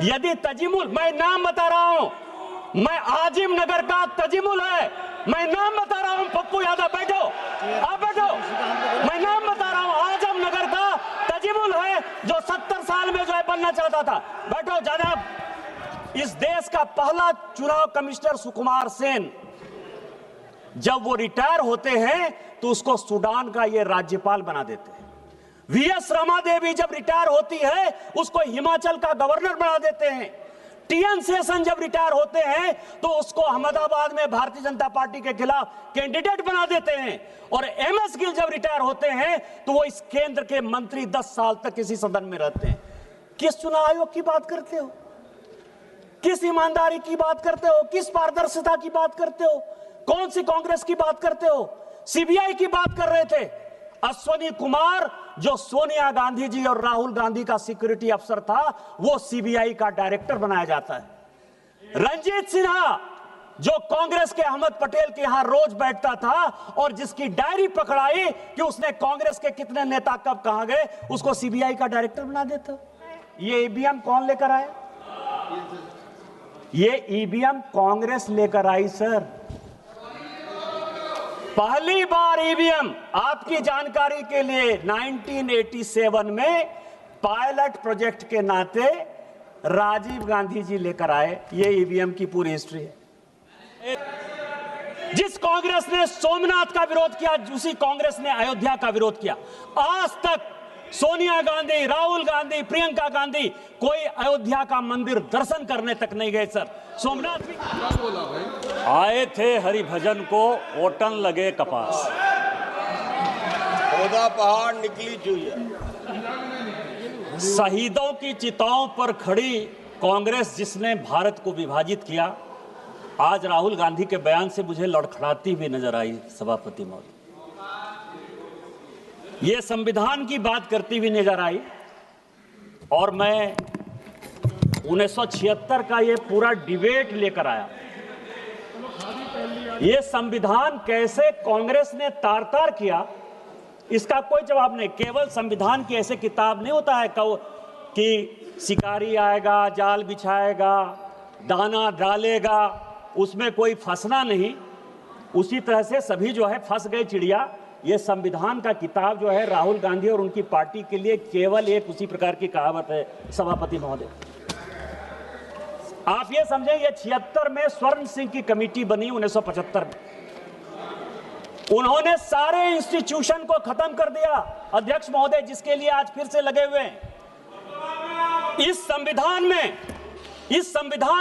यदि तजिमुल, मैं नाम बता रहा हूं, मैं आजिम नगर का तजिमुल है, मैं नाम बता रहा हूं, पप्पू यादव बैठो, आप बैठो, मैं नाम बता रहा हूं, आजम नगर का तजिमुल है जो 70 साल में जो है बनना चाहता था। बैठो जनाब। इस देश का पहला चुनाव कमिश्नर सुकुमार सेन, जब वो रिटायर होते हैं तो उसको सूडान का ये राज्यपाल बना देते हैं। वीएस रमा देवी जब रिटायर होती है उसको हिमाचल का गवर्नर बना देते हैं। टीएन शेषन जब रिटायर होते हैं तो उसको अहमदाबाद में भारतीय जनता पार्टी के खिलाफ कैंडिडेट बना देते हैं। और एमएस गिल जब रिटायर होते हैं तो वो इस केंद्र के मंत्री 10 साल तक इसी सदन में रहते हैं। किस चुनाव आयोग की बात करते हो? किस ईमानदारी की बात करते हो? किस पारदर्शिता की बात करते हो? कौन सी कांग्रेस की बात करते हो? सीबीआई की बात कर रहे थे। अश्वनी कुमार जो सोनिया गांधी जी और राहुल गांधी का सिक्योरिटी अफसर था, वो सीबीआई का डायरेक्टर बनाया जाता है। रंजीत सिन्हा जो कांग्रेस के अहमद पटेल के यहां रोज बैठता था और जिसकी डायरी पकड़ाई कि उसने कांग्रेस के कितने नेता कब कहां गए, उसको सीबीआई का डायरेक्टर बना देता। ये ईवीएम कौन लेकर आया? ये ईवीएम कांग्रेस लेकर आई सर। पहली बार ईवीएम, आपकी जानकारी के लिए, 1987 में पायलट प्रोजेक्ट के नाते राजीव गांधी जी लेकर आए। ये ईवीएम की पूरी हिस्ट्री है। जिस कांग्रेस ने सोमनाथ का विरोध किया, उसी कांग्रेस ने अयोध्या का विरोध किया। आज तक सोनिया गांधी, राहुल गांधी, प्रियंका गांधी कोई अयोध्या का मंदिर दर्शन करने तक नहीं गए सर। सोमनाथ भी आए थे हरिभजन को, ओटन लगे कपास, पौधा पहाड़ निकली चुईया। शहीदों की चिताओं पर खड़ी कांग्रेस जिसने भारत को विभाजित किया, आज राहुल गांधी के बयान से मुझे लड़खड़ाती हुई नजर आई सभापति महोदय। ये संविधान की बात करती हुई नजर आई। और मैं 1976 का ये पूरा डिबेट लेकर आया। ये संविधान कैसे कांग्रेस ने तार तार किया, इसका कोई जवाब नहीं। केवल संविधान की ऐसे किताब नहीं होता है कि शिकारी आएगा, जाल बिछाएगा, दाना डालेगा, उसमें कोई फंसना नहीं। उसी तरह से सभी जो है फंस गए चिड़िया। ये संविधान का किताब जो है राहुल गांधी और उनकी पार्टी के लिए केवल एक उसी प्रकार की कहावत है सभापति महोदय। आप ये समझें, ये 76 में स्वर्ण सिंह की कमेटी बनी 1975 में। उन्होंने सारे इंस्टीट्यूशन को खत्म कर दिया अध्यक्ष महोदय, जिसके लिए आज फिर से लगे हुए हैं। इस संविधान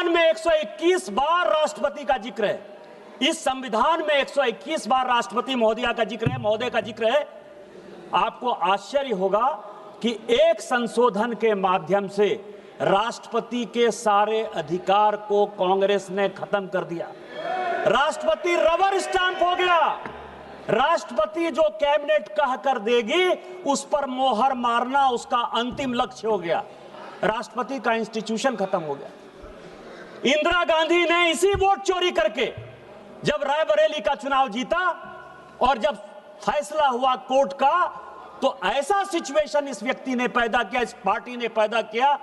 में 121 बार राष्ट्रपति का जिक्र है। इस संविधान में 121 बार राष्ट्रपति महोदया का जिक्र है, महोदय का जिक्र है। आपको आश्चर्य होगा कि एक संशोधन के माध्यम से राष्ट्रपति के सारे अधिकार को कांग्रेस ने खत्म कर दिया। राष्ट्रपति रबर स्टैंप हो गया। राष्ट्रपति जो कैबिनेट कह कर देगी उस पर मोहर मारना उसका अंतिम लक्ष्य हो गया। राष्ट्रपति का इंस्टीट्यूशन खत्म हो गया। इंदिरा गांधी ने इसी वोट चोरी करके जब रायबरेली का चुनाव जीता और जब फैसला हुआ कोर्ट का, तो ऐसा सिचुएशन इस व्यक्ति ने पैदा किया, इस पार्टी ने पैदा किया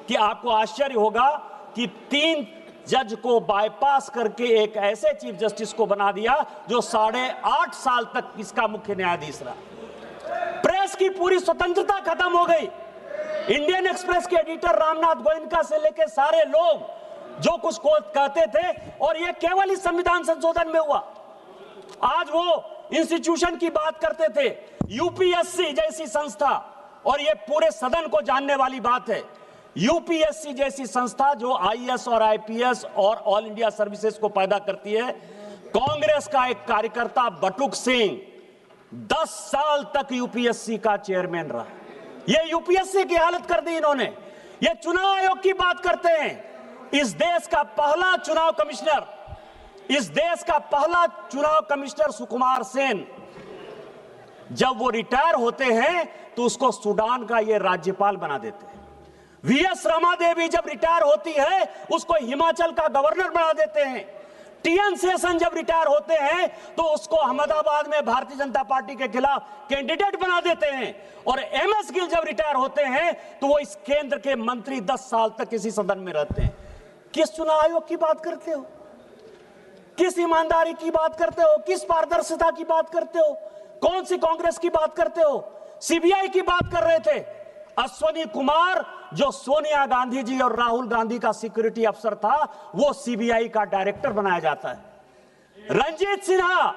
कि आपको आश्चर्य होगा कि 3 जज को बाईपास करके एक ऐसे चीफ जस्टिस को बना दिया जो 8.5 साल तक इसका मुख्य न्यायाधीश रहा। प्रेस की पूरी स्वतंत्रता खत्म हो गई। इंडियन एक्सप्रेस के एडिटर रामनाथ गोयनका से लेकर सारे लोग जो कुछ को कहते थे, और ये केवल इस संविधान संशोधन में हुआ। आज वो इंस्टीट्यूशन की बात करते थे, यूपीएससी जैसी संस्था, और ये पूरे सदन को जानने वाली बात है, यूपीएससी जैसी संस्था जो आईएएस और आईपीएस और ऑल इंडिया सर्विसेज को पैदा करती है। कांग्रेस का एक कार्यकर्ता बटुक सिंह 10 साल तक यूपीएससी का चेयरमैन रहा। ये यूपीएससी की हालत कर दी इन्होंने। ये चुनाव आयोग की बात करते हैं। इस देश का पहला चुनाव कमिश्नर सुकुमार सेन, जब वो रिटायर होते हैं तो उसको सूडान का ये राज्यपाल बना देते हैं। वीएस रमा देवी जब रिटायर होती है उसको हिमाचल का गवर्नर बना देते हैं। टीएन शेषन जब रिटायर होते हैं तो उसको अहमदाबाद में भारतीय जनता पार्टी के खिलाफ कैंडिडेट बना देते हैं, और एमएस गिल जब रिटायर होते हैं तो वो इस केंद्र के मंत्री 10 साल तक किसी सदन में रहते हैं। किस चुनाव आयोग की बात करते हो? किस ईमानदारी की बात करते हो? किस पारदर्शिता की बात करते हो? कौन सी कांग्रेस की बात करते हो? सीबीआई की बात कर रहे थे। अश्वनी कुमार जो सोनिया गांधी जी और राहुल गांधी का सिक्योरिटी अफसर था, वो सीबीआई का डायरेक्टर बनाया जाता है। रंजीत सिन्हा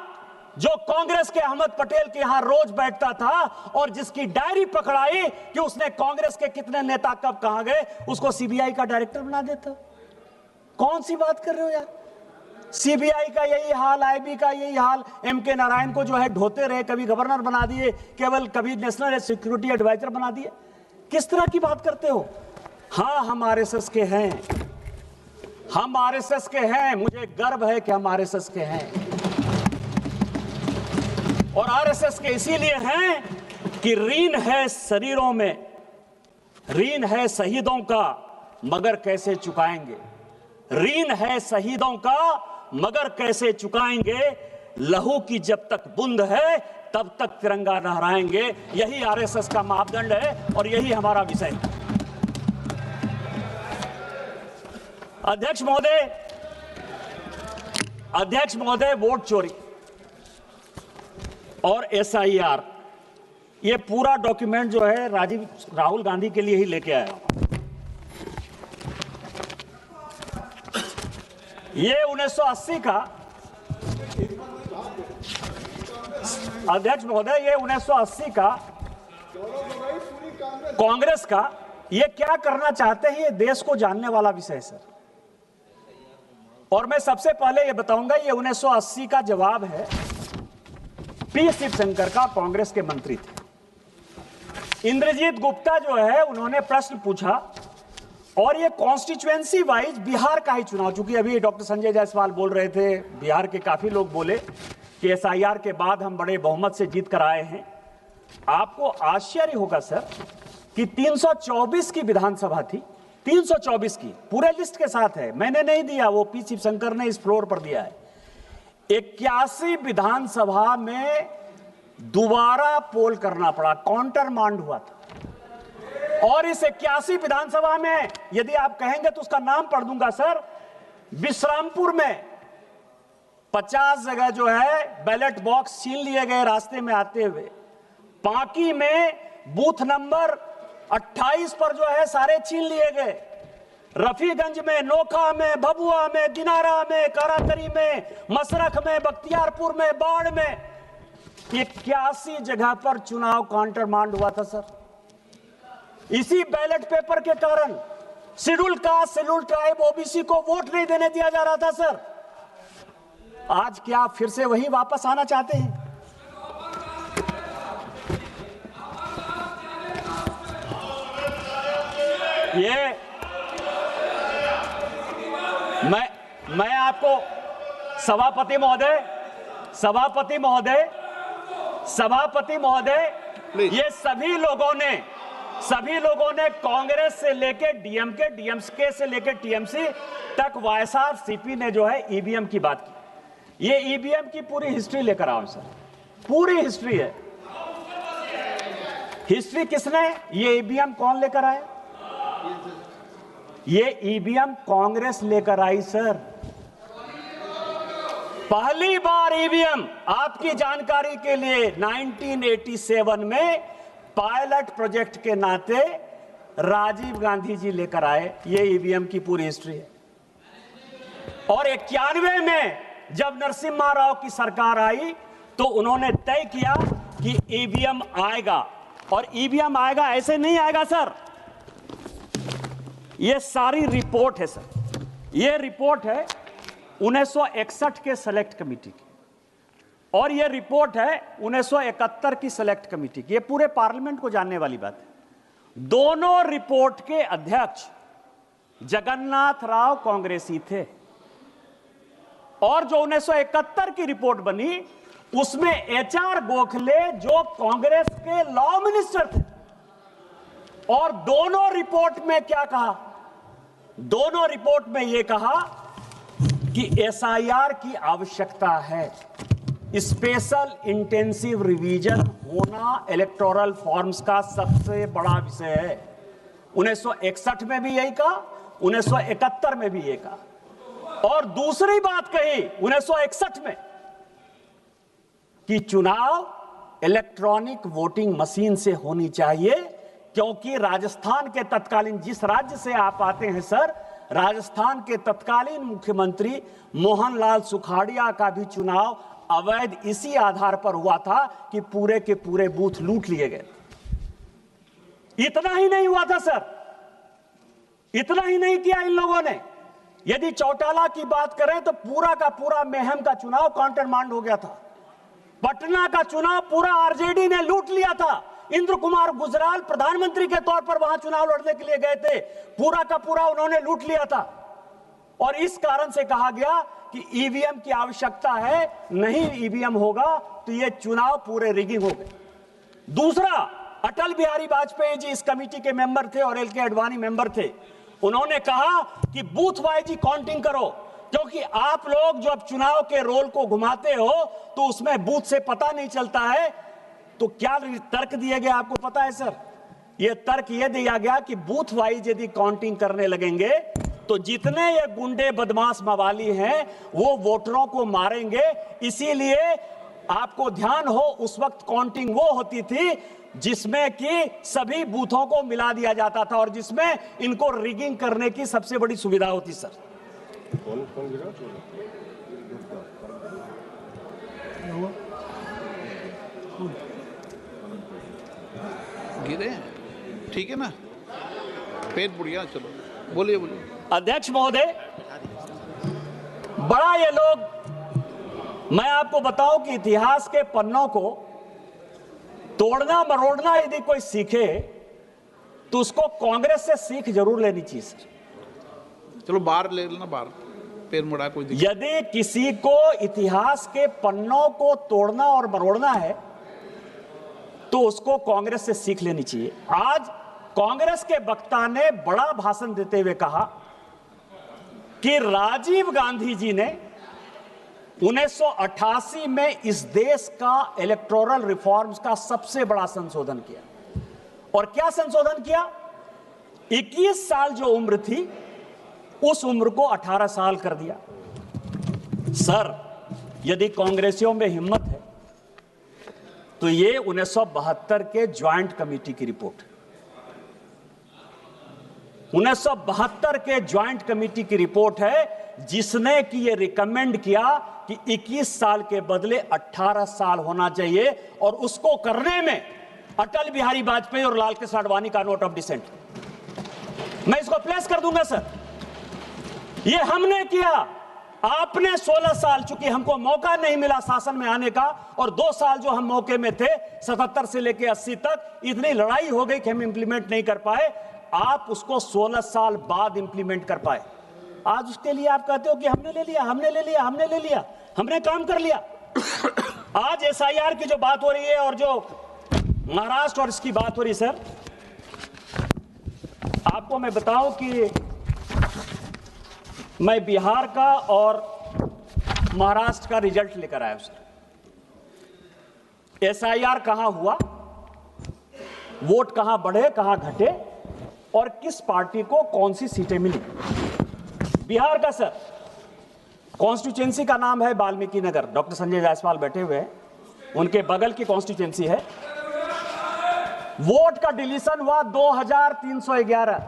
जो कांग्रेस के अहमद पटेल के यहां रोज बैठता था और जिसकी डायरी पकड़ाई कि उसने कांग्रेस के कितने नेता कब कहां गए, उसको सीबीआई का डायरेक्टर बना देता। कौन सी बात कर रहे हो यार? सीबीआई का यही हाल, आईबी का यही हाल। एमके नारायण को जो है ढोते रहे, कभी गवर्नर बना दिए, केवल कभी नेशनल सिक्योरिटी एडवाइजर बना दिए। किस तरह की बात करते हो? हाँ, हम आरएसएस के हैं, हम आरएसएस के हैं, मुझे गर्व है कि हम आरएसएस के हैं। और आरएसएस के इसीलिए हैं कि ऋण है शरीरों में, ऋण है शहीदों का, मगर कैसे चुकाएंगे? ऋण है शहीदों का मगर कैसे चुकाएंगे? लहू की जब तक बूंद है तब तक तिरंगा लहराएंगे। यही आरएसएस का मापदंड है और यही हमारा विषय है। अध्यक्ष महोदय, वोट चोरी और एसआईआर, ये पूरा डॉक्यूमेंट जो है राहुल गांधी के लिए ही लेके आया। ये 1980 का, अध्यक्ष महोदय, ये 1980 का कांग्रेस का, ये क्या करना चाहते हैं ये देश को जानने वाला विषय है सर। और मैं सबसे पहले ये बताऊंगा, ये 1980 का जवाब है पी शिवशंकर का, कांग्रेस के मंत्री थे। इंद्रजीत गुप्ता जो है उन्होंने प्रश्न पूछा और ये कॉन्स्टिट्यूएंसी वाइज बिहार का ही चुनाव, चूंकि अभी डॉक्टर संजय जायसवाल बोल रहे थे, बिहार के काफी लोग बोले कि एसआईआर के बाद हम बड़े बहुमत से जीत कर आए हैं। आपको आश्चर्य होगा सर कि 324 की विधानसभा थी, 324 की, पूरे लिस्ट के साथ है, मैंने नहीं दिया, वो पी शिवशंकर ने इस फ्लोर पर दिया है। 81 विधानसभा में दोबारा पोल करना पड़ा, काउंटर मांड हुआ था। और इस 81 विधानसभा में यदि आप कहेंगे तो उसका नाम पढ़ दूंगा सर। विश्रामपुर में 50 जगह जो है बैलेट बॉक्स छीन लिए गए रास्ते में आते हुए। पांकी में बूथ नंबर 28 पर जो है सारे छीन लिए गए। रफीगंज में, नोखा में, भभुआ में, दिनारा में, कारातरी में, मसरख में, बख्तियारपुर में, बाढ़ में, 81 जगह पर चुनाव काउंटर मांड हुआ था सर। इसी बैलेट पेपर के कारण schedule caste, schedule tribe, OBC को वोट नहीं देने दिया जा रहा था सर। आज क्या फिर से वही वापस आना चाहते हैं? ये मैं आपको सभापति महोदय, ये सभी लोगों ने कांग्रेस से लेकर डीएमके से लेकर टीएमसी तक, वाईएसआर सीपी ने जो है ईवीएम की बात की। ये ईवीएम की पूरी हिस्ट्री लेकर आओ सर, पूरी हिस्ट्री है। हिस्ट्री किसने, ये ईवीएम कौन लेकर आया? ये ईवीएम कांग्रेस लेकर आई सर। पहली बार ईवीएम, आपकी जानकारी के लिए, 1987 में पायलट प्रोजेक्ट के नाते राजीव गांधी जी लेकर आए। ये ईवीएम की पूरी हिस्ट्री है। और 91 में जब नरसिम्हा राव की सरकार आई तो उन्होंने तय किया कि ईवीएम आएगा, और ईवीएम आएगा, ऐसे नहीं आएगा सर। ये सारी रिपोर्ट है सर, ये रिपोर्ट है 1961 के सेलेक्ट कमेटी की, और ये रिपोर्ट है 1971 की सेलेक्ट कमेटी की। ये पूरे पार्लियामेंट को जानने वाली बात है। दोनों रिपोर्ट के अध्यक्ष जगन्नाथ राव कांग्रेसी थे, और जो 1971 की रिपोर्ट बनी उसमें एचआर गोखले जो कांग्रेस के लॉ मिनिस्टर थे। और दोनों रिपोर्ट में क्या कहा? दोनों रिपोर्ट में यह कहा कि एसआईआर की आवश्यकता है। स्पेशल इंटेंसिव रिवीजन होना इलेक्टोरल फॉर्म्स का सबसे बड़ा विषय है। 1961 में भी यही कहा, 1971 में भी यही कहा, और दूसरी बात कही 1961 में कि चुनाव इलेक्ट्रॉनिक वोटिंग मशीन से होनी चाहिए, क्योंकि राजस्थान के तत्कालीन, जिस राज्य से आप आते हैं सर, राजस्थान के तत्कालीन मुख्यमंत्री मोहनलाल सुखाड़िया का भी चुनाव अवैध इसी आधार पर हुआ था कि पूरे के पूरे बूथ लूट लिए गए। इतना ही नहीं हुआ था सर, इतना ही नहीं किया इन लोगों ने। यदि चौटाला की बात करें तो पूरा का पूरा मेहम का चुनाव काउंटरमांड हो गया था। पटना का चुनाव पूरा आरजेडी ने लूट लिया था। इंद्र कुमार गुजराल प्रधानमंत्री के तौर पर वहां चुनाव लड़ने के लिए गए थे, पूरा का पूरा उन्होंने लूट लिया था। और इस कारण से कहा गया कि ईवीएम की आवश्यकता है, नहीं ईवीएम होगा तो ये चुनाव पूरे रिगिंग हो गए। दूसरा, अटल बिहारी वाजपेयी जी इस कमेटी के मेंबर थे और एल.के. आडवाणी मेंबर थे। उन्होंने कहा कि बूथ वाइज ही काउंटिंग करो, क्योंकि आप लोग जब चुनाव के रोल को घुमाते हो तो उसमें बूथ से पता नहीं चलता है। तो क्या तर्क दिया गया आपको पता है सर? यह तर्क यह दिया गया कि बूथ वाइज यदि काउंटिंग करने लगेंगे तो जितने ये गुंडे बदमाश मवाली हैं वो वोटरों को मारेंगे। इसीलिए आपको ध्यान हो, उस वक्त काउंटिंग वो होती थी जिसमें कि सभी बूथों को मिला दिया जाता था और जिसमें इनको रिगिंग करने की सबसे बड़ी सुविधा होती सर। गिरे, ठीक है ना, पेट बुढ़िया। चलो बोलिए बोलिए। अध्यक्ष महोदय, बड़ा ये लोग, मैं आपको बताऊं कि इतिहास के पन्नों को तोड़ना मरोड़ना यदि कोई सीखे तो उसको कांग्रेस से सीख जरूर लेनी चाहिए सर। चलो बाहर ले लेना, बाहर पैर मुड़ा, कोई दिक्कत। यदि किसी को इतिहास के पन्नों को तोड़ना और मरोड़ना है तो उसको कांग्रेस से सीख लेनी चाहिए। आज कांग्रेस के वक्ता ने बड़ा भाषण देते हुए कहा कि राजीव गांधी जी ने 1988 में इस देश का इलेक्टोरल रिफॉर्म्स का सबसे बड़ा संशोधन किया। और क्या संशोधन किया? 21 साल जो उम्र थी उस उम्र को 18 साल कर दिया। सर, यदि कांग्रेसियों में हिम्मत है तो ये 1972 के ज्वाइंट कमेटी की रिपोर्ट है। 1972 के ज्वाइंट कमेटी की रिपोर्ट है जिसने कि ये रिकमेंड किया कि 21 साल के बदले 18 साल होना चाहिए, और उसको करने में अटल बिहारी वाजपेयी और लाल कृष्ण आडवाणी का नोट ऑफ डिसेंट। मैं इसको प्लेस कर दूंगा सर। ये हमने किया, आपने 16 साल, चूंकि हमको मौका नहीं मिला शासन में आने का, और 2 साल जो हम मौके में थे 77 से लेकर 80 तक, इतनी लड़ाई हो गई कि हम इंप्लीमेंट नहीं कर पाए। आप उसको 16 साल बाद इंप्लीमेंट कर पाए। आज उसके लिए आप कहते हो कि हमने ले लिया, हमने ले लिया, हमने ले लिया, हमने काम कर लिया। आज एसआईआर की जो बात हो रही है और जो महाराष्ट्र और इसकी बात हो रही है सर, आपको मैं बताऊं कि मैं बिहार का और महाराष्ट्र का रिजल्ट लेकर आया हूं सर। एसआईआर कहां हुआ, वोट कहां बढ़े, कहां घटे, और किस पार्टी को कौन सी सीटें मिली। बिहार का सर, कॉन्स्टिट्यूएंसी का नाम है वाल्मीकि नगर, डॉक्टर संजय जायसवाल बैठे हुए हैं, उनके बगल की कॉन्स्टिट्यूएंसी है। वोट का डिलीशन हुआ 2311,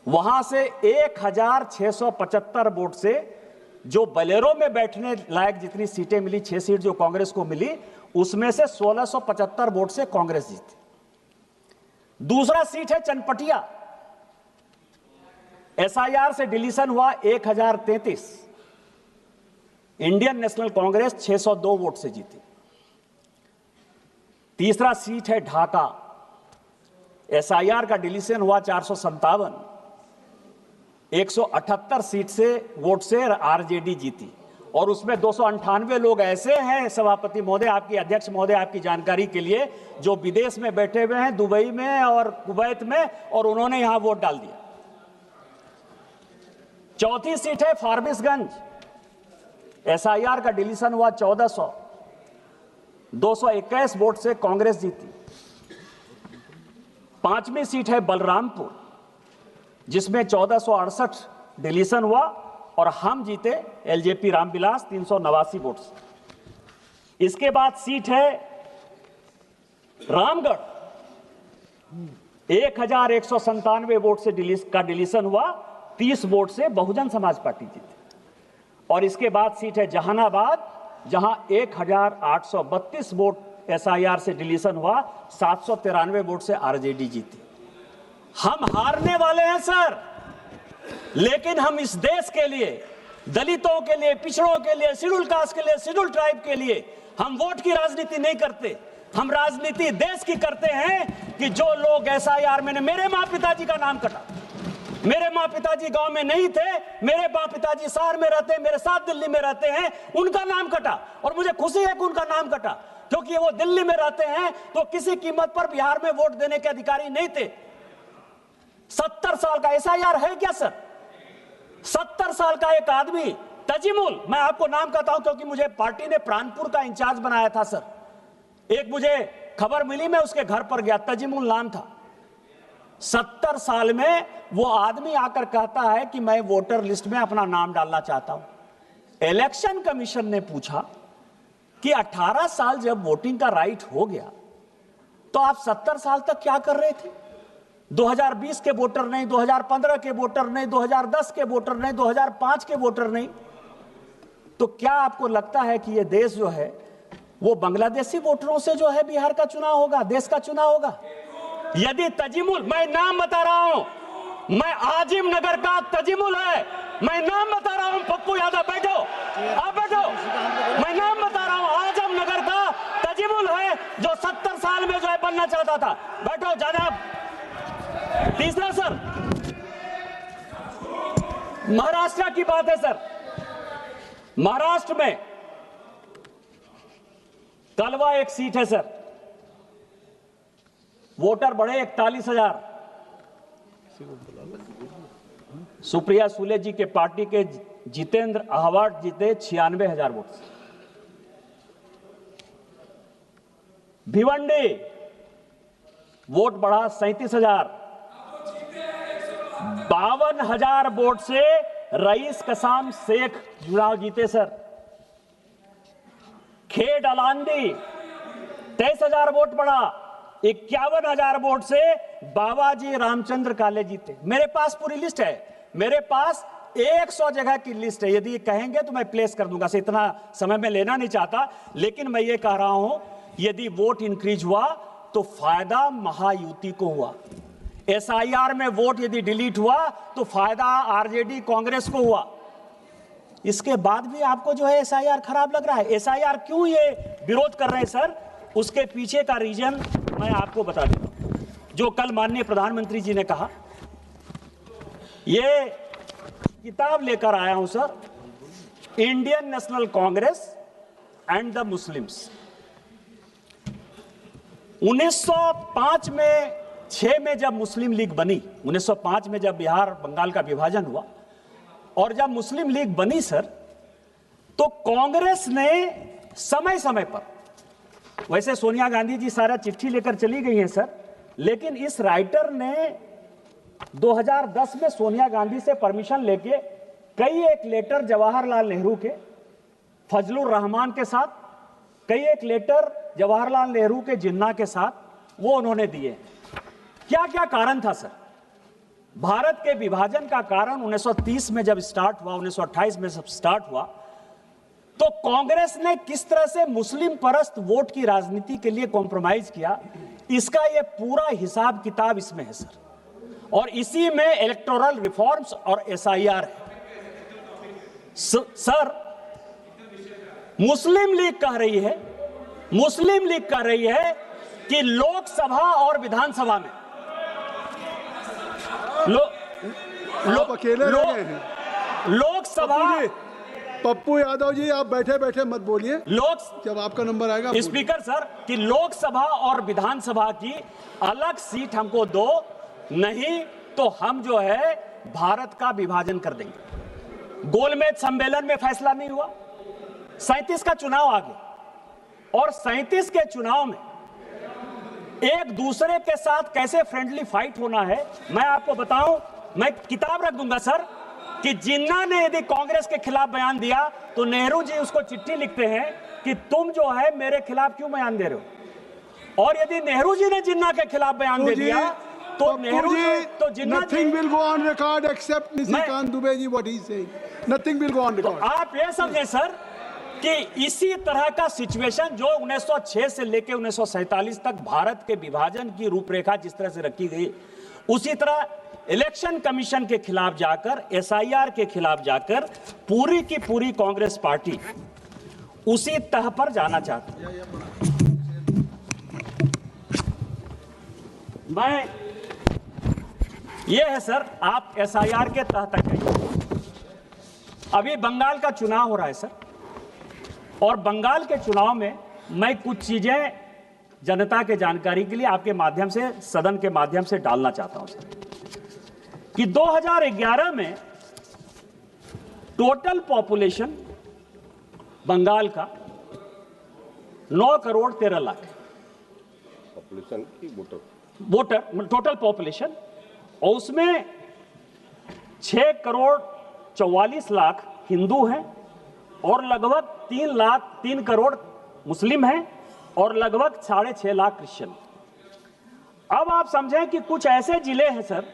वहां से 1675 वोट से जो बलेरो में बैठने लायक जितनी सीटें मिली, 6 सीट जो कांग्रेस को मिली, उसमें से 1675 वोट से कांग्रेस जीती। दूसरा सीट है चनपटिया, एसआईआर से डिलीशन हुआ 1033, इंडियन नेशनल कांग्रेस 602 वोट से जीती। तीसरा सीट है ढाका, एसआईआर का डिलीशन हुआ 457, 178 सीट से वोट से आरजेडी जीती। और उसमें 298 लोग ऐसे हैं सभापति महोदय, आपकी अध्यक्ष महोदय, आपकी जानकारी के लिए, जो विदेश में बैठे हुए हैं, दुबई में और कुवैत में, और उन्होंने यहां वोट डाल दिया। चौथी सीट है फारबिसगंज, एसआईआर का डिलीशन हुआ 1400, 221 वोट से कांग्रेस जीती। पांचवी सीट है बलरामपुर, जिसमें 1468 डिलीशन हुआ और हम जीते एलजेपी रामविलास 389 वोट से। इसके बाद सीट है रामगढ़, 1197 वोट से डिलीशन हुआ, 30 वोट से बहुजन समाज पार्टी जीती। और इसके बाद सीट है जहानाबाद, जहां 1832 वोट एसआईआर से डिलीशन हुआ, 793 वोट से आरजेडी जीती। हम हारने वाले हैं सर, लेकिन हम इस देश के लिए, दलितों के लिए, पिछड़ों के लिए, शेड्यूल कास्ट के लिए, शेड्यूल ट्राइब के लिए हम वोट की राजनीति नहीं करते। हम राजनीति देश की करते हैं कि जो लोग एसआईआर में, मेरे माँ पिताजी का नाम कटा, मेरे माँ पिताजी गांव में नहीं थे, मेरे माँ पिताजी शहर में रहते हैं, मेरे साथ दिल्ली में रहते हैं, उनका नाम कटा। और मुझे खुशी है कि उनका नाम कटा, क्योंकि वो दिल्ली में रहते हैं तो किसी कीमत पर बिहार में वोट देने के अधिकारी नहीं थे। 70 साल का एसआईआर है क्या सर? 70 साल का एक आदमी तजिमुल, मैं आपको नाम कहता हूं क्योंकि मुझे पार्टी ने प्राणपुर का इंचार्ज बनाया था सर। एक मुझे खबर मिली, मैं उसके घर पर गया, तजिमुल नाम था। 70 साल में वो आदमी आकर कहता है कि मैं वोटर लिस्ट में अपना नाम डालना चाहता हूं। इलेक्शन कमीशन ने पूछा कि 18 साल जब वोटिंग का राइट हो गया तो आप 70 साल तक क्या कर रहे थे? 2020 के वोटर नहीं, 2015 के वोटर नहीं, 2010 के वोटर नहीं, 2005 के वोटर नहीं। तो क्या आपको लगता है कि ये देश जो है वो बांग्लादेशी वोटरों से जो है बिहार का चुनाव होगा, देश का चुनाव होगा? यदि तजिमुल, मैं नाम बता रहा हूं, मैं आजिम नगर का तजिमुल है, मैं नाम बता रहा हूं, पप्पू यादव बैठो, आप बैठो, मैं नाम बता रहा हूं, आजम नगर का तजिमुल है जो 70 साल में जो है बनना चाहता था। बैठो जनाब। तीसरा सर, महाराष्ट्र की बात है सर। महाराष्ट्र में कलवा एक सीट है सर, वोटर बढ़े 41,000। सुप्रिया सुले जी के पार्टी के जितेंद्र आहवाट जीते 96,000 वोट से। भिवंडी वोट बढ़ा 37,000। 52,000 वोट से रईस कसाम शेख चुनाव जीते सर। खेड अलांदी 23,000 वोट बढ़ा, 51,000 वोट से बाबाजी रामचंद्र काले जीते। मेरे पास पूरी लिस्ट है, मेरे पास 100 जगह की लिस्ट है। यदि कहेंगे तो मैं प्लेस कर दूंगा, से इतना समय में लेना नहीं चाहता, लेकिन मैं ये कह रहा हूं यदि वोट इंक्रीज हुआ तो फायदा महायुति को हुआ। एसआईआर में वोट यदि डिलीट हुआ तो फायदा आरजेडी कांग्रेस को हुआ। इसके बाद भी आपको जो है एसआईआर खराब लग रहा है। एसआईआर क्यों ये विरोध कर रहे हैं सर, उसके पीछे का रीजन मैं आपको बता देता हूं। जो कल माननीय प्रधानमंत्री जी ने कहा, ये किताब लेकर आया हूं sir, Indian national Congress and the Muslims. 1905 में 6 में जब मुस्लिम लीग बनी, 1905 में जब बिहार बंगाल का विभाजन हुआ और जब मुस्लिम लीग बनी सर, तो कांग्रेस ने समय समय पर, वैसे सोनिया गांधी जी सारा चिट्ठी लेकर चली गई हैं सर, लेकिन इस राइटर ने 2010 में सोनिया गांधी से परमिशन लेके कई एक लेटर जवाहरलाल नेहरू के, फजलुर रहमान के साथ, कई एक लेटर जवाहरलाल नेहरू के जिन्ना के साथ वो उन्होंने दिए। क्या क्या कारण था सर? भारत के विभाजन का कारण 1930 में जब स्टार्ट हुआ, 1928 में जब स्टार्ट हुआ, तो कांग्रेस ने किस तरह से मुस्लिम परस्त वोट की राजनीति के लिए कॉम्प्रोमाइज किया, इसका ये पूरा हिसाब किताब इसमें है सर। और इसी में इलेक्टोरल रिफॉर्म्स और एसआईआर है सर। मुस्लिम लीग कह रही है, मुस्लिम लीग कह रही है कि लोकसभा और विधानसभा में लोकसभा, पप्पू यादव जी आप बैठे बैठे मत बोलिए, जब आपका नंबर आएगा स्पीकर सर, कि लोकसभा और विधानसभा की अलग सीट हमको दो, नहीं तो हम जो है भारत का विभाजन कर देंगे। गोलमेज सम्मेलन में फैसला नहीं हुआ। 37 का चुनाव आ गया और 37 के चुनाव में एक दूसरे के साथ कैसे फ्रेंडली फाइट होना है, मैं आपको बताऊं, मैं किताब रख दूंगा सर, कि जिन्ना ने यदि कांग्रेस के खिलाफ बयान दिया तो नेहरू जी उसको चिट्ठी लिखते हैं कि तुम जो है मेरे खिलाफ क्यों बयान दे रहे हो, और यदि नेहरू जी ने जिन्ना के खिलाफ बयान दे दिया तो नेहरू जी तो जिन्ना nothing will go on record except Nisikant Dubey ji what he is saying. Nothing will go on record. आप ये समझें सर कि इसी तरह का सिचुएशन जो 1906 से लेकर 1947 तक भारत के विभाजन की रूपरेखा जिस तरह से रखी गई, उसी तरह इलेक्शन कमीशन के खिलाफ जाकर, एसआईआर के खिलाफ जाकर पूरी की पूरी कांग्रेस पार्टी उसी तह पर जाना चाहती है। मैं ये है सर, आप एसआईआर के तह तक आइए। अभी बंगाल का चुनाव हो रहा है सर, और बंगाल के चुनाव में मैं कुछ चीजें जनता के जानकारी के लिए आपके माध्यम से, सदन के माध्यम से डालना चाहता हूं सर, कि 2011 में टोटल पॉपुलेशन बंगाल का 9 करोड़ 13 लाख पॉपुलेशन की वोटर टोटल पॉपुलेशन, और उसमें 6 करोड़ 44 लाख हिंदू हैं और लगभग 3 करोड़ मुस्लिम हैं और लगभग 6.5 लाख क्रिश्चियन। अब आप समझें कि कुछ ऐसे जिले हैं सर,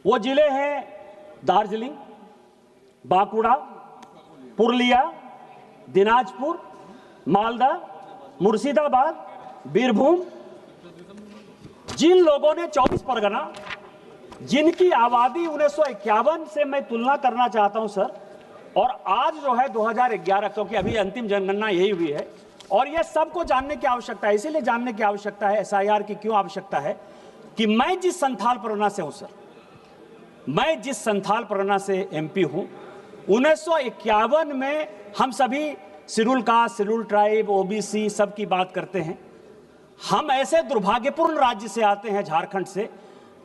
वो जिले हैं दार्जिलिंग, बांकुड़ा, पुरुलिया, दिनाजपुर, मालदा, मुर्शिदाबाद, बीरभूम, जिन लोगों ने 24 परगना, जिनकी आबादी 1951 से मैं तुलना करना चाहता हूं सर, और आज जो है 2011, क्योंकि अभी अंतिम जनगणना यही हुई है, और यह सबको जानने की आवश्यकता है। इसीलिए जानने की आवश्यकता है एसआईआर की, क्यों आवश्यकता है, कि मैं जिस संथाल परगना से हूं सर, मैं जिस संथाल परगना से एमपी हूं, 1951 में हम सभी schedule caste, schedule tribe, OBC सब की बात करते हैं। हम ऐसे दुर्भाग्यपूर्ण राज्य से आते हैं, झारखंड से,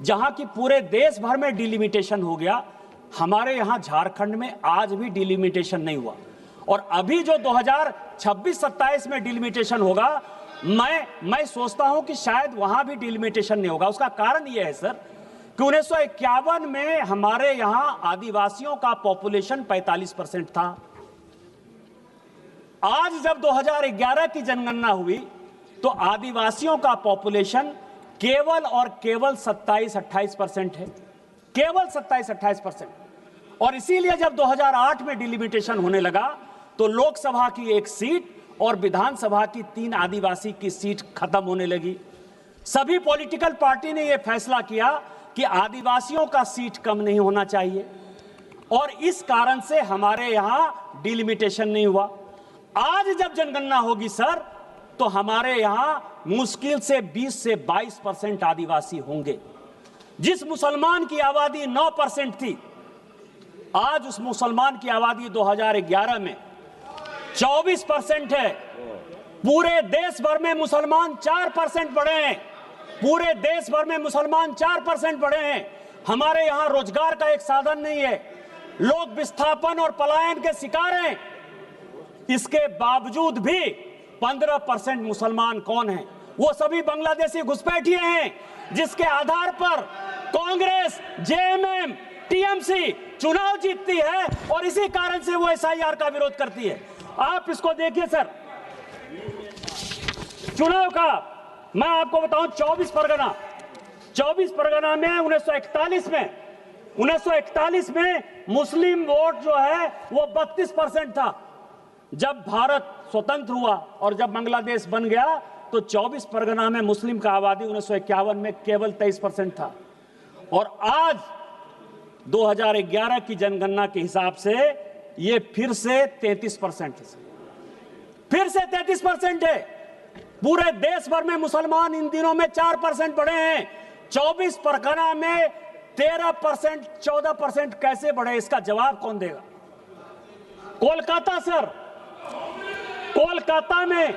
जहां की पूरे देश भर में डिलिमिटेशन हो गया, हमारे यहां झारखंड में आज भी डिलिमिटेशन नहीं हुआ। और अभी जो 2026-27 में डिलिमिटेशन होगा, मैं सोचता हूं कि शायद वहां भी डिलिमिटेशन नहीं होगा। उसका कारण यह है सर कि 1951 में हमारे यहां आदिवासियों का पॉपुलेशन 45% था। आज जब 2011 की जनगणना हुई तो आदिवासियों का पॉपुलेशन केवल और केवल 27-28% है, केवल 27-28%। और इसीलिए जब 2008 में डिलिमिटेशन होने लगा तो लोकसभा की 1 सीट और विधानसभा की 3 आदिवासी की सीट खत्म होने लगी। सभी पॉलिटिकल पार्टी ने यह फैसला किया कि आदिवासियों का सीट कम नहीं होना चाहिए, और इस कारण से हमारे यहां डिलिमिटेशन नहीं हुआ। आज जब जनगणना होगी सर, तो हमारे यहां मुश्किल से 20 से 22% आदिवासी होंगे। जिस मुसलमान की आबादी 9% थी, आज उस मुसलमान की आबादी 2011 में 24% है। पूरे देश भर में मुसलमान 4% बढ़े हैं, पूरे देश भर में मुसलमान 4% बढ़े हैं। हमारे यहां रोजगार का एक साधन नहीं है, लोग विस्थापन और पलायन के शिकार हैं। इसके बावजूद भी 15% मुसलमान कौन हैं? वो सभी बांग्लादेशी घुसपैठिए हैं, जिसके आधार पर कांग्रेस, जेएमएम, टीएमसी चुनाव जीतती है, और इसी कारण से वो एसआईआर का विरोध करती है। आप इसको देखिए सर, चुनाव का मैं आपको बताऊं, 24 परगना में 1941 में मुस्लिम वोट जो है वो 32% था। जब भारत स्वतंत्र हुआ और जब बांग्लादेश बन गया तो 24 परगना में मुस्लिम का आबादी 1951 में केवल 23% था, और आज 2011 की जनगणना के हिसाब से ये फिर से 33% है, फिर से 33% है। पूरे देश भर में मुसलमान इन दिनों में 4% बढ़े हैं, 24 परगना में 13%, 14% कैसे बढ़े? इसका जवाब कौन देगा? कोलकाता सर, कोलकाता में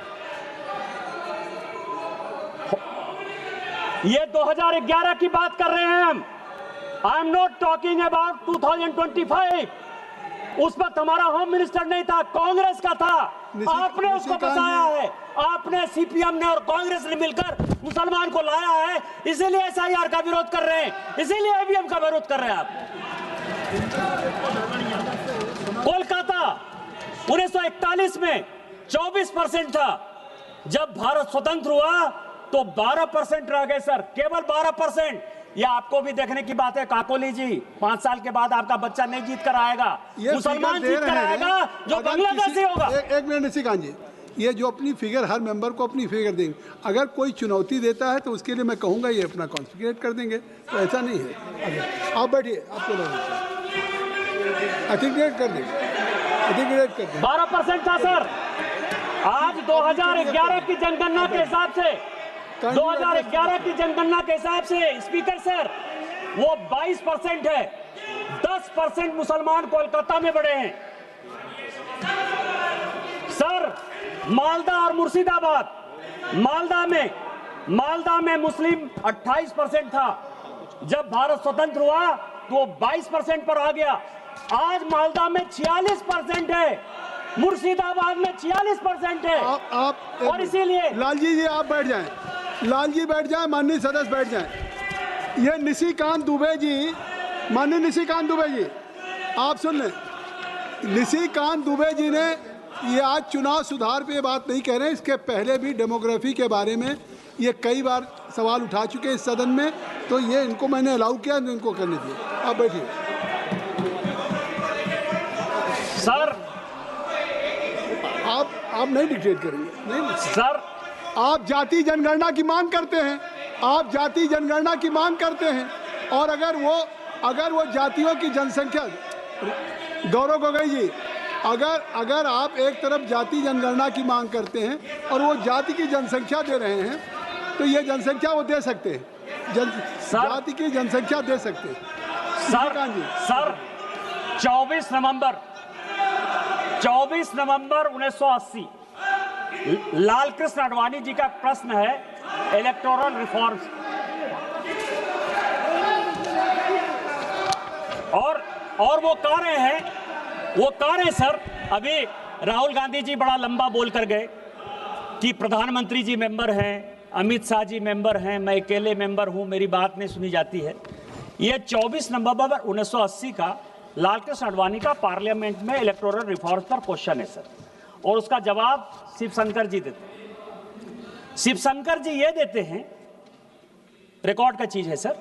ये 2011 की बात कर रहे हैं हम। I am not talking about 2025। उस वक्त हमारा होम मिनिस्टर नहीं था, कांग्रेस का था। आपने उसको बचाया है, आपने, सीपीएम ने और कांग्रेस ने मिलकर मुसलमान को लाया है, इसीलिए एसआईआर का विरोध कर रहे हैं, इसीलिए ईवीएम का विरोध कर रहे हैं आप। कोलकाता 1941 में 24% था, जब भारत स्वतंत्र हुआ तो 12% रह गए सर, केवल 12%। यह आपको भी देखने की बात है काकोली जी, 5 साल के बाद आपका बच्चा नहीं जीत कर आएगा, मुसलमान जीत कर आएगा जो बांग्लादेशी होगा। एक मिनट निशिकांत जी, ये जो अपनी फिगर, हर मेंबर को अपनी फिगर देंगे, अगर कोई चुनौती देता है तो उसके लिए मैं कहूंगा ये अपना कॉन्फिगरेट कर देंगे, तो ऐसा नहीं है। आप बैठिए, आपको आर्टिकुलेट कर देंगे, आर्टिकुलेट कर देंगे। 12% था सर, आज 2011 की जनगणना के हिसाब से, 2011 की जनगणना के हिसाब से स्पीकर सर वो 22% है। 10% मुसलमान कोलकाता में बढ़े हैं सर। मालदा और मुर्शिदाबाद, मालदा में मुस्लिम 28% था, जब भारत स्वतंत्र हुआ तो 22% पर आ गया। आज मालदा में 46% है, मुर्शिदाबाद में 46% है। आप और इसीलिए लालजी जी आप बैठ जाएं, लालजी बैठ जाएं, माननीय सदस्य बैठ जाएं। ये निशिकांत दुबे जी, माननीय निशिकांत दुबे जी आप सुन लें। निशिकांत दुबे जी ने ये आज चुनाव सुधार पे बात नहीं कह रहे हैं, इसके पहले भी डेमोग्राफी के बारे में ये कई बार सवाल उठा चुके हैं इस सदन में, तो ये इनको मैंने अलाउ किया, तो इनको करने दिए। आप बैठिए सर। आप नहीं डिक्टेट करेंगे, नहीं सर। आप जाति जनगणना की मांग करते हैं, आप जाति जनगणना की मांग करते हैं, और अगर वो जातियों की जनसंख्या, गौरव गोगोई जी, अगर आप एक तरफ जाति जनगणना की मांग करते हैं और वो जाति की जनसंख्या दे रहे हैं, तो ये जनसंख्या वो दे सकते हैं, जाति की जनसंख्या दे सकते हैं। सर 24 नवंबर 1980 लाल कृष्ण आडवाणी जी का प्रश्न है इलेक्टोरल रिफॉर्म्स, और वो कह रहे हैं सर, अभी राहुल गांधी जी बड़ा लंबा बोल कर गए कि प्रधानमंत्री जी मेंबर हैं, अमित शाह जी मेंबर हैं, मैं अकेले मेंबर हूं, मेरी बात नहीं सुनी जाती है। ये 24 नवंबर 1980 का लाल कृष्ण आडवाणी का पार्लियामेंट में इलेक्टोरल रिफॉर्म्स पर क्वेश्चन है सर, और उसका जवाब शिवशंकर जी देते हैं। शिवशंकर जी ये देते हैं, रिकॉर्ड का चीज है सर,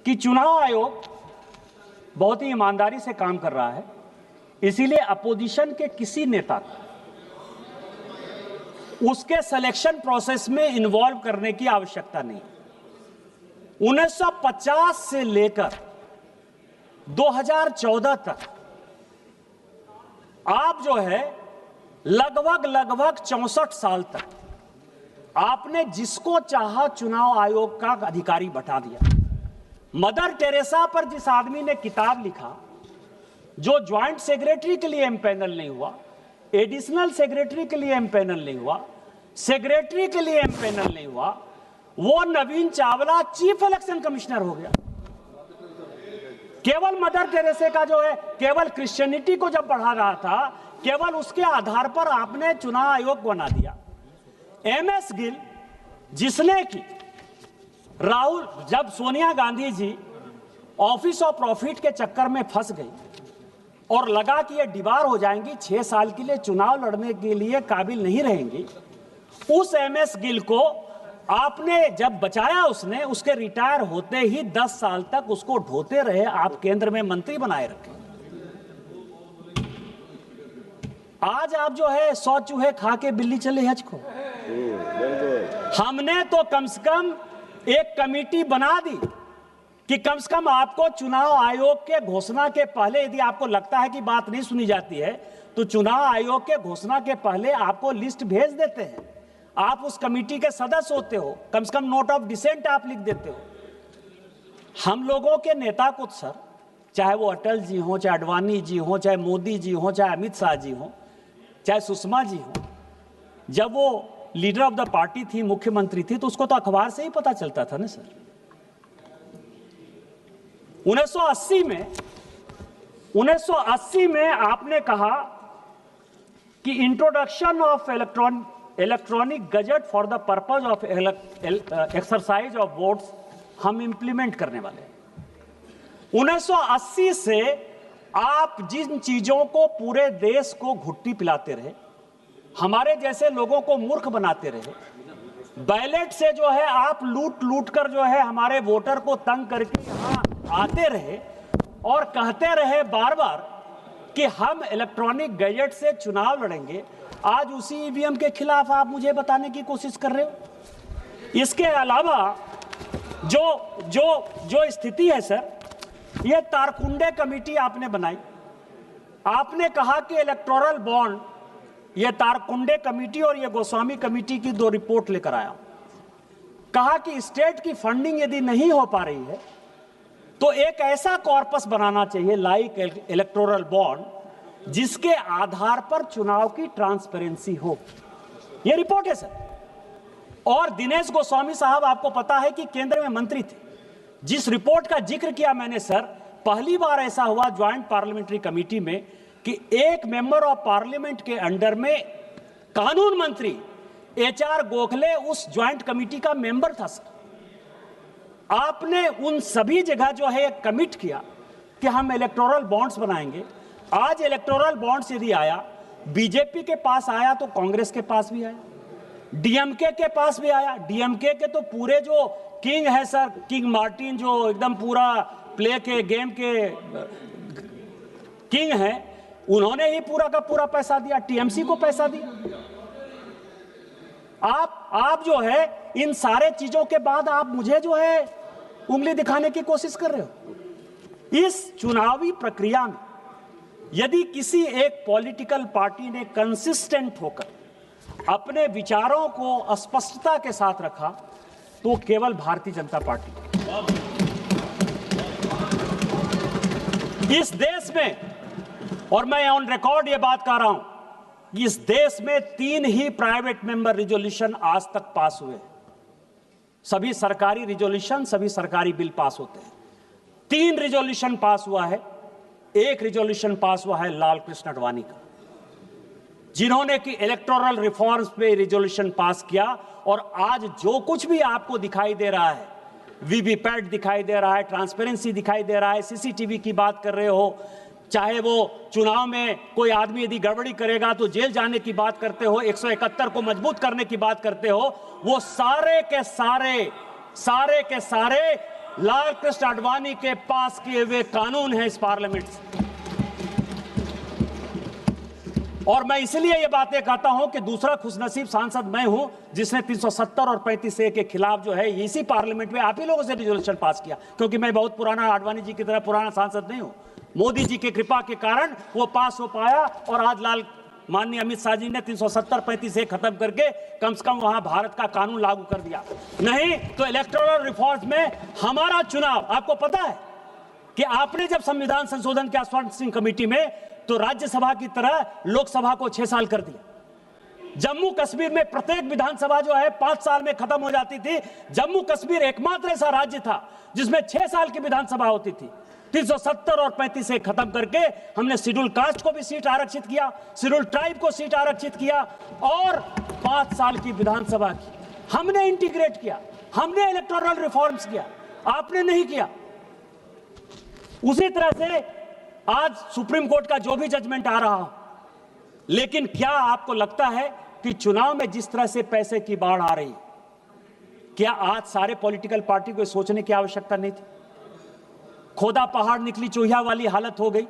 कि चुनाव आयोग बहुत ही ईमानदारी से काम कर रहा है, इसीलिए अपोजिशन के किसी नेता को उसके सिलेक्शन प्रोसेस में इन्वॉल्व करने की आवश्यकता नहीं। 1950 से लेकर 2014 तक आप जो है लगभग 64 साल तक आपने जिसको चाहा चुनाव आयोग का अधिकारी बैठा दिया। मदर टेरेसा पर जिस आदमी ने किताब लिखा, जो ज्वाइंट सेक्रेटरी के लिए एमपैनल नहीं हुआ, एडिशनल सेक्रेटरी के लिए एमपैनल नहीं हुआ, सेक्रेटरी के लिए एमपैनल नहीं हुआ, वो नवीन चावला चीफ इलेक्शन कमिश्नर हो गया। केवल मदर टेरेसा का जो है, केवल क्रिश्चियनिटी को जब बढ़ा रहा था, केवल उसके आधार पर आपने चुनाव आयोग बना दिया। एमएस गिल, जिसने की राहुल, जब Sonia Gandhi ji office of profit के चक्कर में फंस गई और लगा कि ये दीवार हो जाएंगी, 6 साल के लिए चुनाव लड़ने के लिए काबिल नहीं रहेंगी, उस एमएस गिल को आपने जब बचाया, उसने उसके रिटायर होते ही 10 साल तक उसको ढोते रहे, आप केंद्र में मंत्री बनाए रखे। आज आप जो है 100 चूहे खा के बिल्ली चले हज को। हमने तो कम से कम एक कमेटी बना दी कि कम से कम आपको चुनाव आयोग के घोषणा के पहले, यदि आपको लगता है कि बात नहीं सुनी जाती है, तो चुनाव आयोग के घोषणा के पहले आपको लिस्ट भेज देते हैं, आप उस कमेटी के सदस्य होते हो, कम से कम नोट ऑफ डिसेंट आप लिख देते हो। हम लोगों के नेता को सर, चाहे वो अटल जी हो, चाहे आडवाणी जी हो, चाहे मोदी जी हो, चाहे अमित शाह जी हो, चाहे सुषमा जी हो, जब वो लीडर ऑफ द पार्टी थी, मुख्यमंत्री थी, तो उसको तो अखबार से ही पता चलता था ना सर। 1980 में आपने कहा कि introduction of electronic gadget for the purpose of exercise of votes हम इंप्लीमेंट करने वाले हैं। 1980 से आप जिन चीजों को पूरे देश को घुट्टी पिलाते रहे, हमारे जैसे लोगों को मूर्ख बनाते रहे, बैलेट से जो है आप लूट कर जो है हमारे वोटर को तंग करके यहां आते रहे और कहते रहे बार बार कि हम इलेक्ट्रॉनिक गैजेट से चुनाव लड़ेंगे, आज उसी ईवीएम के खिलाफ आप मुझे बताने की कोशिश कर रहे हो। इसके अलावा जो स्थिति है सर, ये तारकुंडे कमेटी आपने बनाई। आपने कहा कि इलेक्टोरल बॉन्ड, ये तारकुंडे कमेटी और ये गोस्वामी कमेटी की 2 रिपोर्ट लेकर आया। कहा कि स्टेट की फंडिंग यदि नहीं हो पा रही है तो एक ऐसा कॉर्पस बनाना चाहिए लाइक इलेक्टोरल बॉन्ड जिसके आधार पर चुनाव की ट्रांसपेरेंसी हो। यह रिपोर्ट है सर। और दिनेश गोस्वामी साहब, आपको पता है कि केंद्र में मंत्री थे। जिस रिपोर्ट का जिक्र किया मैंने सर, पहली बार ऐसा हुआ ज्वाइंट पार्लियामेंट्री कमेटी में कि एक मेंबर ऑफ पार्लियामेंट के अंडर में कानून मंत्री HR गोखले उस ज्वाइंट कमेटी का मेंबर था सर। आपने उन सभी जगह जो है कमिट किया कि हम इलेक्टोरल बॉन्ड्स बनाएंगे। आज इलेक्टोरल बॉन्ड्स यदि आया, बीजेपी के पास आया तो कांग्रेस के पास भी आया, डीएमके के पास भी आया। डीएमके के तो पूरे जो किंग है सर, किंग मार्टिन, जो एकदम पूरा प्ले के गेम के किंग है, उन्होंने ही पूरा का पूरा पैसा दिया, टीएमसी को पैसा दिया। आप जो है इन सारे चीजों के बाद आप मुझे जो है उंगली दिखाने की कोशिश कर रहे हो। इस चुनावी प्रक्रिया में यदि किसी एक पॉलिटिकल पार्टी ने कंसिस्टेंट होकर अपने विचारों को स्पष्टता के साथ रखा तो केवल भारतीय जनता पार्टी। इस देश में, और मैं ऑन रिकॉर्ड ये बात कर रहा हूं, इस देश में 3 ही प्राइवेट मेंबर रिजोल्यूशन आज तक पास हुए। सभी सरकारी रिजोल्यूशन, सभी सरकारी बिल पास होते हैं। 3 रिजोल्यूशन पास हुआ है। एक रिजोल्यूशन पास हुआ है लाल कृष्ण आडवाणी का, जिन्होंने कि इलेक्टोरल रिफॉर्म्स पे रिजोल्यूशन पास किया। और आज जो कुछ भी आपको दिखाई दे रहा है, वीवीपैट दिखाई दे रहा है, ट्रांसपेरेंसी दिखाई दे रहा है, सीसीटीवी की बात कर रहे हो, चाहे वो चुनाव में कोई आदमी यदि गड़बड़ी करेगा तो जेल जाने की बात करते हो, 171 को मजबूत करने की बात करते हो, वो सारे के सारे लाल कृष्ण आडवाणी के पास किए हुए कानून हैं इस पार्लियामेंट से। और मैं इसलिए ये बातें कहता हूं कि दूसरा खुशनसीब सांसद मैं हूं जिसने 370 और 35A के खिलाफ जो है इसी पार्लियामेंट में आप ही लोगों से रिजोल्यूशन पास किया, क्योंकि मैं बहुत पुराना आडवाणी जी की तरह पुराना सांसद नहीं हूं। मोदी जी की कृपा के कारण वो पास हो पाया और आज माननीय अमित शाह जी ने 370-35A खत्म करके कम से कम वहां भारत का कानून लागू कर दिया। नहीं तो इलेक्टोरल रिफॉर्म्स में हमारा चुनाव, आपको पता है कि आपने जब संविधान संशोधन के आश्वासन कमेटी में, तो राज्यसभा की तरह लोकसभा को 6 साल कर दिया। जम्मू कश्मीर में प्रत्येक विधानसभा जो है 5 साल में खत्म हो जाती थी। जम्मू कश्मीर एकमात्र ऐसा राज्य था जिसमें 6 साल की विधानसभा होती थी। 370 और 35A खत्म करके हमने शेड्यूल कास्ट को भी सीट आरक्षित किया, शेड्यूल ट्राइब को सीट आरक्षित किया और 5 साल की विधानसभा की हमने इंटीग्रेट किया। हमने इलेक्टोरल रिफॉर्म्स किया, आपने नहीं किया। उसी तरह से आज सुप्रीम कोर्ट का जो भी जजमेंट आ रहा हो, लेकिन क्या आपको लगता है कि चुनाव में जिस तरह से पैसे की बाढ़ आ रही, क्या आज सारे पॉलिटिकल पार्टी को सोचने की आवश्यकता नहीं थी? खोदा पहाड़ निकली चूहिया वाली हालत हो गई।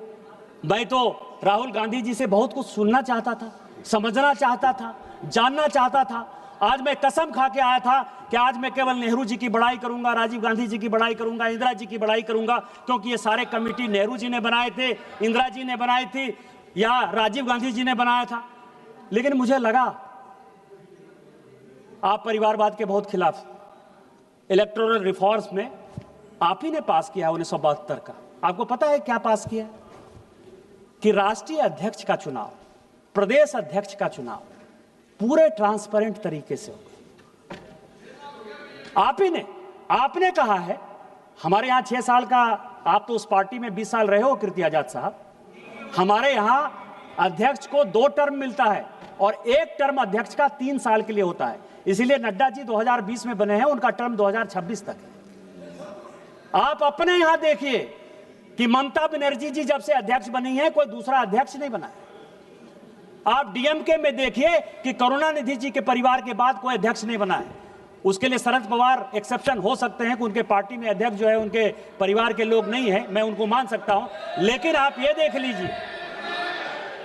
मैं तो राहुल गांधी जी से बहुत कुछ सुनना चाहता था, समझना चाहता था, जानना चाहता था। आज मैं कसम खा के आया था कि आज मैं केवल नेहरू जी की बड़ाई करूंगा, राजीव गांधी जी की बड़ाई करूंगा, इंदिरा जी की बड़ाई करूंगा, क्योंकि ये सारे कमेटी नेहरू जी ने बनाए थे, इंदिरा जी ने बनाई थी या राजीव गांधी जी ने बनाया था। लेकिन मुझे लगा आप परिवारवाद के बहुत खिलाफ। इलेक्टोरल रिफॉर्म्स में आप ही ने पास किया 1972 का। आपको पता है क्या पास किया? कि राष्ट्रीय अध्यक्ष का चुनाव, प्रदेश अध्यक्ष का चुनाव पूरे ट्रांसपेरेंट तरीके से होगा। आप ही ने, आपने कहा है, हमारे यहां 6 साल का आप तो उस पार्टी में 20 साल रहे हो कीर्ति आजाद साहब। हमारे यहां अध्यक्ष को 2 टर्म मिलता है और 1 टर्म अध्यक्ष का 3 साल के लिए होता है। इसीलिए नड्डा जी 2020 में बने हैं, उनका टर्म 2026 तक है। आप अपने यहां देखिए कि ममता बनर्जी जी जब से अध्यक्ष बनी है, कोई दूसरा अध्यक्ष नहीं बना है। आप डीएमके में देखिए कि करुणानिधि जी के परिवार के बाद कोई अध्यक्ष नहीं बना है। उसके लिए शरद पवार एक्सेप्शन हो सकते हैं कि उनके पार्टी में अध्यक्ष जो है उनके परिवार के लोग नहीं है, मैं उनको मान सकता हूं। लेकिन आप ये देख लीजिए,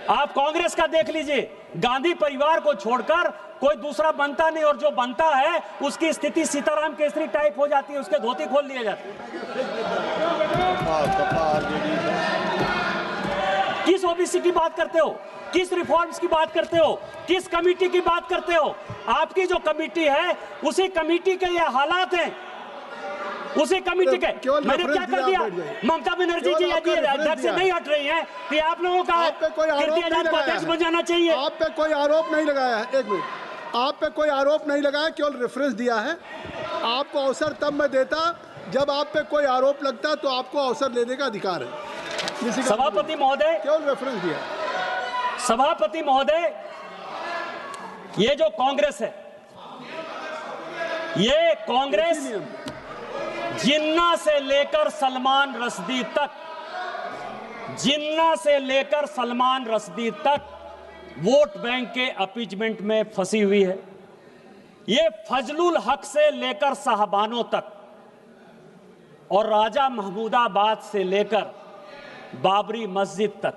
आप कांग्रेस का देख लीजिए, गांधी परिवार को छोड़कर कोई दूसरा बनता नहीं, और जो बनता है उसकी स्थिति सीताराम केसरी टाइप हो जाती है, उसके धोती खोल लिए जाते हैं। किस ओबीसी की बात करते हो, किस रिफॉर्म्स की बात करते हो, किस कमेटी की बात करते हो? आपकी जो कमेटी है उसी कमेटी के ये हालात हैं, उसी कमिटी के। मैंने क्या कर दिया? ममता बनर्जी जी यदि अध्यक्ष से नहीं हट रही हैं तो आप लोगों का कीर्ति आजाद को अध्यक्ष बन जाना चाहिए। आप पे कोई आरोप नहीं लगाया है, एक मिनट, आप पे कोई आरोप नहीं लगाया, केवल रेफरेंस दिया है। आपको अवसर तब मैं देता जब आप पे कोई आरोप लगता, तो आपको अवसर लेने का अधिकार है। सभापति महोदय, केवल रेफरेंस दिया। सभापति महोदय, ये जो कांग्रेस है, ये कांग्रेस जिन्ना से लेकर सलमान रश्दी तक, जिन्ना से लेकर सलमान रश्दी तक वोट बैंक के अपीजमेंट में फंसी हुई है। ये फजलुल हक से लेकर साहबानों तक और राजा महमूदाबाद से लेकर बाबरी मस्जिद तक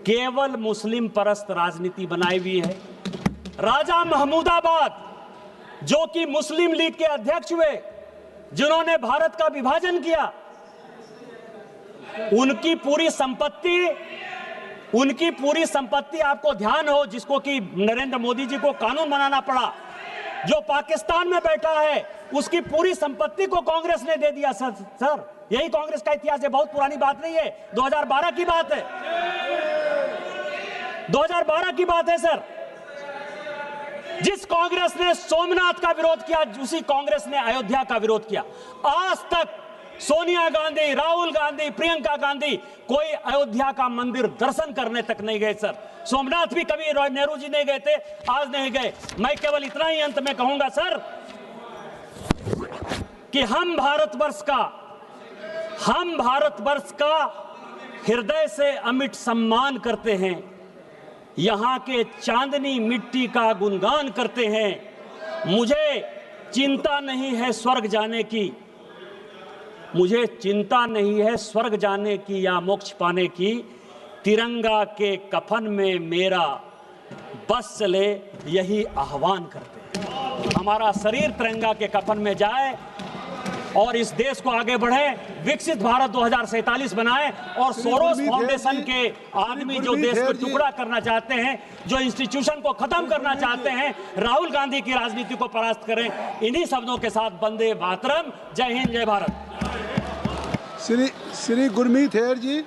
केवल मुस्लिम परस्त राजनीति बनाई हुई है। राजा महमूदाबाद जो कि मुस्लिम लीग के अध्यक्ष हुए, जिन्होंने भारत का विभाजन किया, उनकी पूरी संपत्ति आपको ध्यान हो, जिसको कि नरेंद्र मोदी जी को कानून बनाना पड़ा, जो पाकिस्तान में बैठा है, उसकी पूरी संपत्ति को कांग्रेस ने दे दिया। सर यही कांग्रेस का इतिहास है, बहुत पुरानी बात नहीं है, 2012 की बात है, 2012 की बात है सर। जिस कांग्रेस ने सोमनाथ का विरोध किया, उसी कांग्रेस ने अयोध्या का विरोध किया। आज तक सोनिया गांधी, राहुल गांधी, प्रियंका गांधी कोई अयोध्या का मंदिर दर्शन करने तक नहीं गए सर। सोमनाथ भी कभी नेहरू जी नहीं गए थे, आज नहीं गए। मैं केवल इतना ही अंत में कहूंगा सर कि हम भारतवर्ष का हृदय से अमिट सम्मान करते हैं, यहां के चांदनी मिट्टी का गुणगान करते हैं। मुझे चिंता नहीं है स्वर्ग जाने की, मुझे चिंता नहीं है स्वर्ग जाने की या मोक्ष पाने की, तिरंगा के कफन में मेरा बस चले, यही आह्वान करते हैं। हमारा शरीर तिरंगा के कफन में जाए और इस देश को आगे बढ़े, विकसित भारत 2047 बनाए, और सोरोस फाउंडेशन के आदमी जो देश को टुकड़ा करना चाहते हैं, जो इंस्टीट्यूशन को खत्म करना चाहते हैं, राहुल गांधी की राजनीति को परास्त करें। इन्हीं शब्दों के साथ वंदे मातरम, जय हिंद, जय भारत। श्री गुरमीत हेर जी।